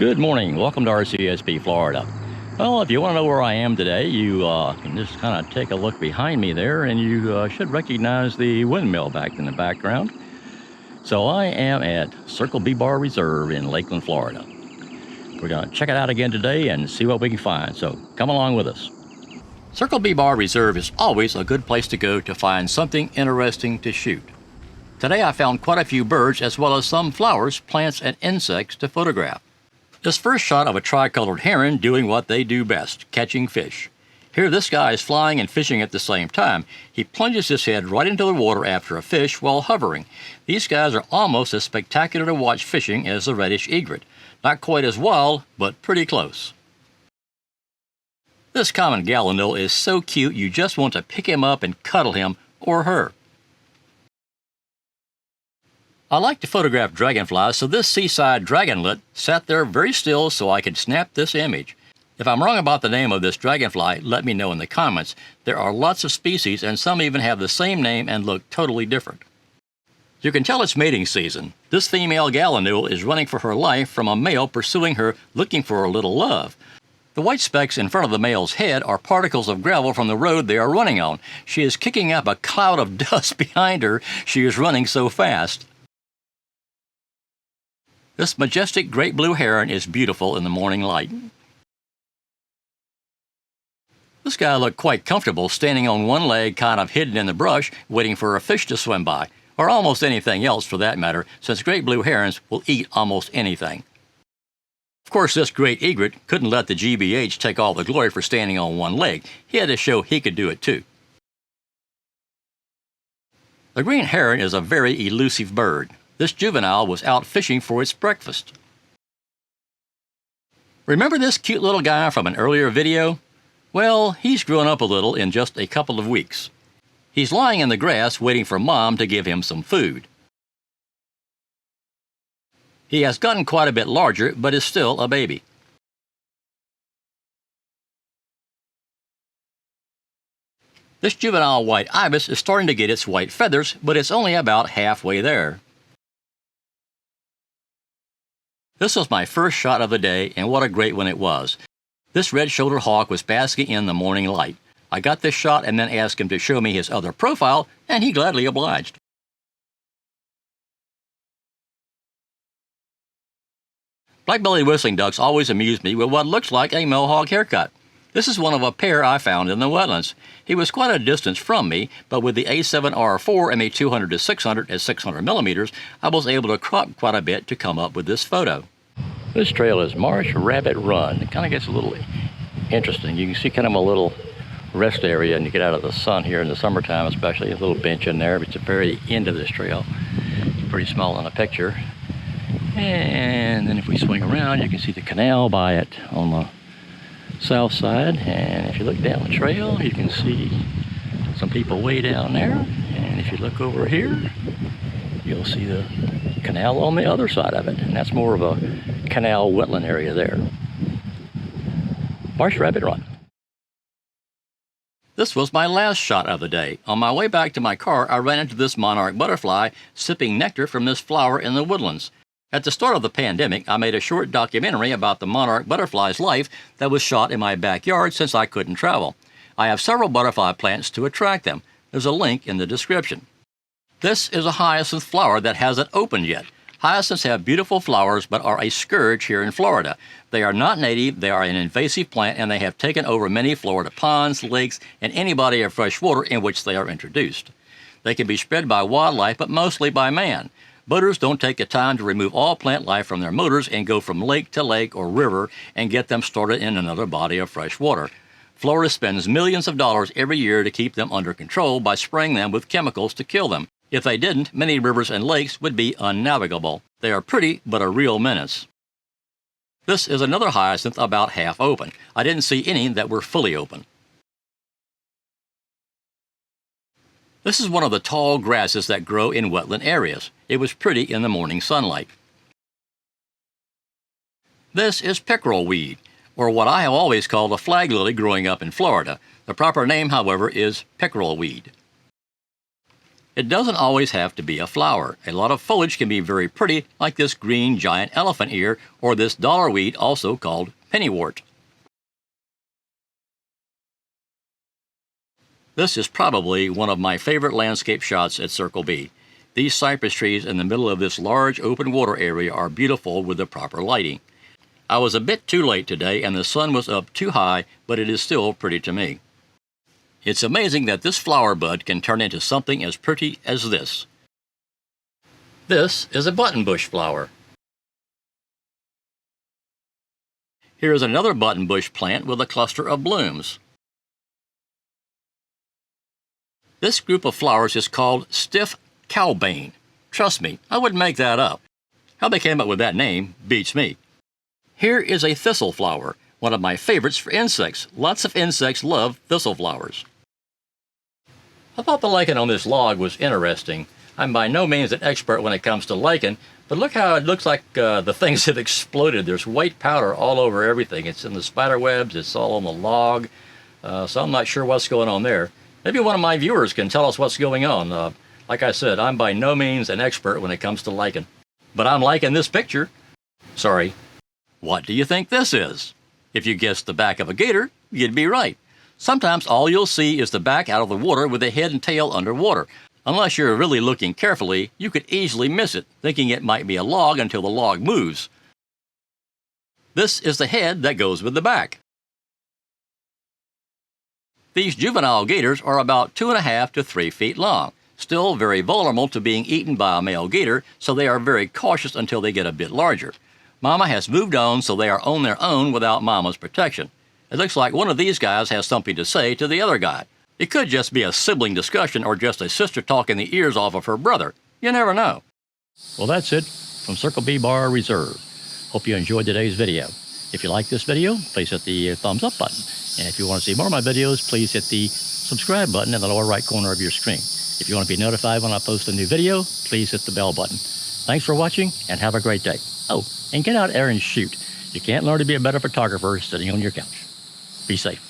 Good morning. Welcome to RCSP, Florida. Well, if you want to know where I am today, you can just kind of take a look behind me there, and you should recognize the windmill back in the background. So I am at Circle B Bar Reserve in Lakeland, Florida. We're going to check it out again today and see what we can find. So come along with us. Circle B Bar Reserve is always a good place to go to find something interesting to shoot. Today I found quite a few birds as well as some flowers, plants, and insects to photograph. This first shot of a tricolored heron doing what they do best, catching fish. Here this guy is flying and fishing at the same time. He plunges his head right into the water after a fish while hovering. These guys are almost as spectacular to watch fishing as the reddish egret. Not quite as wild, but pretty close. This common gallinule is so cute you just want to pick him up and cuddle him or her. I like to photograph dragonflies, so this seaside dragonlet sat there very still so I could snap this image. If I'm wrong about the name of this dragonfly, let me know in the comments. There are lots of species and some even have the same name and look totally different. You can tell it's mating season. This female gallinule is running for her life from a male pursuing her, looking for a little love. The white specks in front of the male's head are particles of gravel from the road they are running on. She is kicking up a cloud of dust behind her. She is running so fast. This majestic great blue heron is beautiful in the morning light. This guy looked quite comfortable standing on one leg kind of hidden in the brush waiting for a fish to swim by, or almost anything else for that matter, since great blue herons will eat almost anything. Of course, this great egret couldn't let the GBH take all the glory for standing on one leg. He had to show he could do it too. The green heron is a very elusive bird. This juvenile was out fishing for its breakfast. Remember this cute little guy from an earlier video? Well, he's grown up a little in just a couple of weeks. He's lying in the grass waiting for Mom to give him some food. He has gotten quite a bit larger, but is still a baby. This juvenile white ibis is starting to get its white feathers, but it's only about halfway there. This was my first shot of the day, and what a great one it was. This red-shouldered hawk was basking in the morning light. I got this shot and then asked him to show me his other profile, and he gladly obliged. Black-bellied whistling ducks always amuse me with what looks like a mohawk haircut. This is one of a pair I found in the wetlands. He was quite a distance from me, but with the A7RIV and a 200 to 600 at 600 millimeters, I was able to crop quite a bit to come up with this photo. This trail is Marsh Rabbit Run. It kind of gets a little interesting. You can see kind of a little rest area, and you get out of the sun here in the summertime, especially. A little bench in there, but it's the very end of this trail. It's pretty small in the picture. And then if we swing around, you can see the canal by it on the south side, and if you look down the trail you can see some people way down there, and if you look over here you'll see the canal on the other side of it, and that's more of a canal wetland area there. Marsh Rabbit Run. This was my last shot of the day. On my way back to my car I ran into this monarch butterfly sipping nectar from this flower in the woodlands. At the start of the pandemic, I made a short documentary about the monarch butterfly's life that was shot in my backyard since I couldn't travel. I have several butterfly plants to attract them. There's a link in the description. This is a hyacinth flower that hasn't opened yet. Hyacinths have beautiful flowers but are a scourge here in Florida. They are not native, they are an invasive plant, and they have taken over many Florida ponds, lakes, and any body of fresh water in which they are introduced. They can be spread by wildlife but mostly by man. Boaters don't take the time to remove all plant life from their motors and go from lake to lake or river and get them started in another body of fresh water. Florida spends millions of dollars every year to keep them under control by spraying them with chemicals to kill them. If they didn't, many rivers and lakes would be unnavigable. They are pretty, but a real menace. This is another hyacinth about half open. I didn't see any that were fully open. This is one of the tall grasses that grow in wetland areas. It was pretty in the morning sunlight. This is pickerel weed, or what I have always called a flag lily growing up in Florida. The proper name, however, is pickerel weed. It doesn't always have to be a flower. A lot of foliage can be very pretty, like this green giant elephant ear or this dollarweed, also called pennywort. This is probably one of my favorite landscape shots at Circle B. These cypress trees in the middle of this large open water area are beautiful with the proper lighting. I was a bit too late today and the sun was up too high, but it is still pretty to me. It's amazing that this flower bud can turn into something as pretty as this. This is a buttonbush flower. Here is another buttonbush plant with a cluster of blooms. This group of flowers is called stiff cowbane. Trust me, I wouldn't make that up. How they came up with that name beats me. Here is a thistle flower, one of my favorites for insects. Lots of insects love thistle flowers. I thought the lichen on this log was interesting. I'm by no means an expert when it comes to lichen, but look how it looks like the things have exploded. There's white powder all over everything. It's in the spider webs, it's all on the log, so I'm not sure what's going on there. Maybe one of my viewers can tell us what's going on. Like I said, I'm by no means an expert when it comes to lichen. But I'm liking this picture. Sorry. What do you think this is? If you guessed the back of a gator, you'd be right. Sometimes all you'll see is the back out of the water with the head and tail underwater. Unless you're really looking carefully, you could easily miss it, thinking it might be a log until the log moves. This is the head that goes with the back. These juvenile gators are about 2.5 to 3 feet long, still very vulnerable to being eaten by a male gator, so they are very cautious until they get a bit larger. Mama has moved on, so they are on their own without Mama's protection. It looks like one of these guys has something to say to the other guy. It could just be a sibling discussion or just a sister talking the ears off of her brother. You never know. Well, that's it from Circle B Bar Reserve. Hope you enjoyed today's video. If you like this video, please hit the thumbs up button. And if you want to see more of my videos, please hit the subscribe button in the lower right corner of your screen. If you want to be notified when I post a new video, please hit the bell button. Thanks for watching and have a great day. Oh, and get out there and shoot. You can't learn to be a better photographer sitting on your couch. Be safe.